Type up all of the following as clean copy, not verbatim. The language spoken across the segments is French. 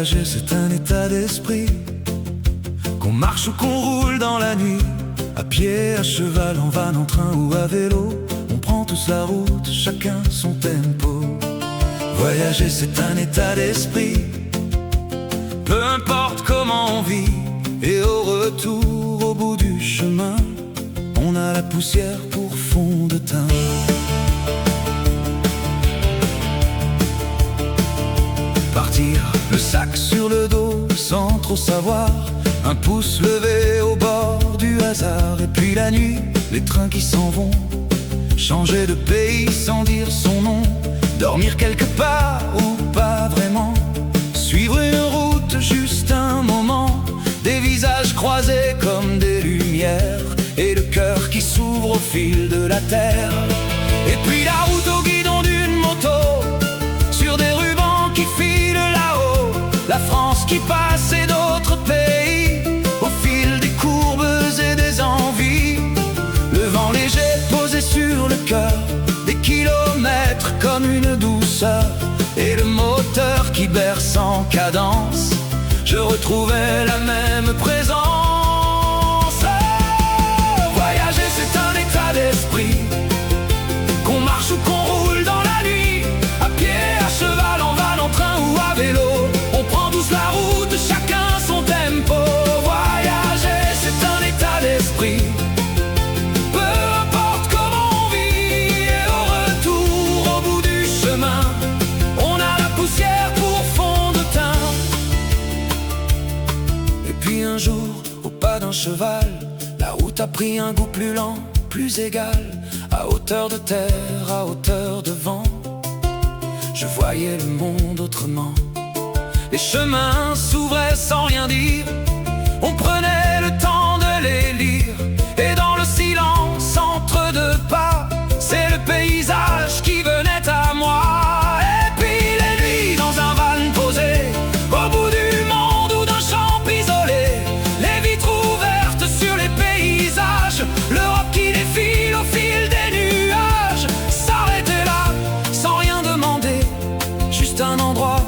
Voyager, c'est un état d'esprit. Qu'on marche ou qu'on roule dans la nuit, à pied, à cheval, en van, en train ou à vélo, on prend tous la route, chacun son tempo. Voyager, c'est un état d'esprit. Peu importe comment on vit, et au retour, au bout du chemin, on a la poussière pour fond de teint. Partir, le sac sur le dos, sans trop savoir, un pouce levé au bord du hasard. Et puis la nuit, les trains qui s'en vont, changer de pays sans dire son nom, dormir quelque part ou pas vraiment, suivre une route, juste un moment, des visages croisés comme des lumières, et le cœur qui s'ouvre au fil de la terre. Et puis la route au guidon d'une moto, sur des rubans qui filent là-haut, la France qui passe et d'autres pays, au fil des courbes et des envies. Le vent léger posé sur le cœur, des kilomètres comme une douceur, et le moteur qui berce en cadence. Je retrouvais la même présence. Voyager, c'est un état d'esprit. Qu'on marche ou qu'on roule dans la nuit, à pied, à cheval, en van, en train ou à vélo, on prend tous la route, chacun son tempo. Voyager, c'est un état d'esprit. Peu importe comment on vit, et au retour, au bout du chemin, on a la poussière pour fond de teint. Et puis un jour, au pas d'un cheval, la route a pris un goût plus lent, plus égal, à hauteur de terre, à hauteur de vent. Je voyais le monde autrement. Les chemins s'ouvraient sans rien dire, on prenait le temps de les lire, et dans le silence entre deux pas, c'est le paysage qui venait à moi. Et puis les nuits dans un van posé, au bout du monde ou d'un champ isolé, les vitres ouvertes sur les paysages, l'Europe qui défile au fil des nuages, s'arrêter là sans rien demander, juste un endroit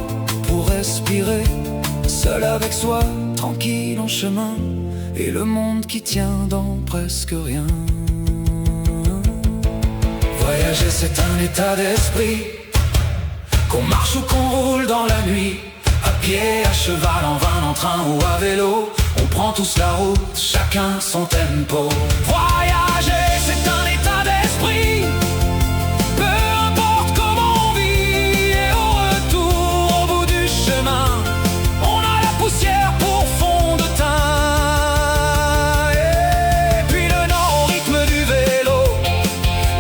pour respirer, seul avec soi, tranquille en chemin, et le monde qui tient dans presque rien. Voyager, c'est un état d'esprit. Qu'on marche ou qu'on roule dans la nuit, à pied, à cheval, en van, en train ou à vélo, on prend tous la route, chacun son tempo. Voyager, c'est un état d'esprit. Peu importe comment on vit, et au retour, au bout du chemin, on a la poussière pour fond de teint. Et puis le nord au rythme du vélo,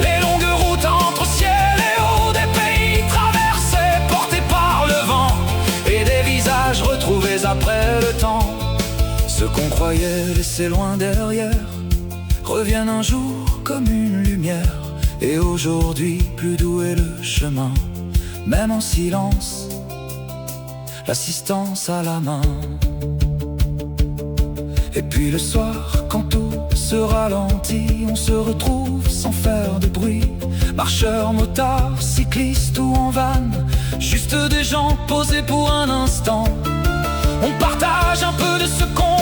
les longues routes entre ciel et eau, des pays traversés, portés par le vent, et des visages retrouvés après le temps. Ceux qu'on croyait laissés loin derrière reviennent un jour comme une lumière. Et aujourd'hui, plus doux est le chemin, même en silence, l'assistance à la main. Et puis le soir, quand tout se ralentit, on se retrouve sans faire de bruit, marcheurs, motards, cyclistes ou en van, juste des gens posés pour un instant. On partage un peu de ce qu'on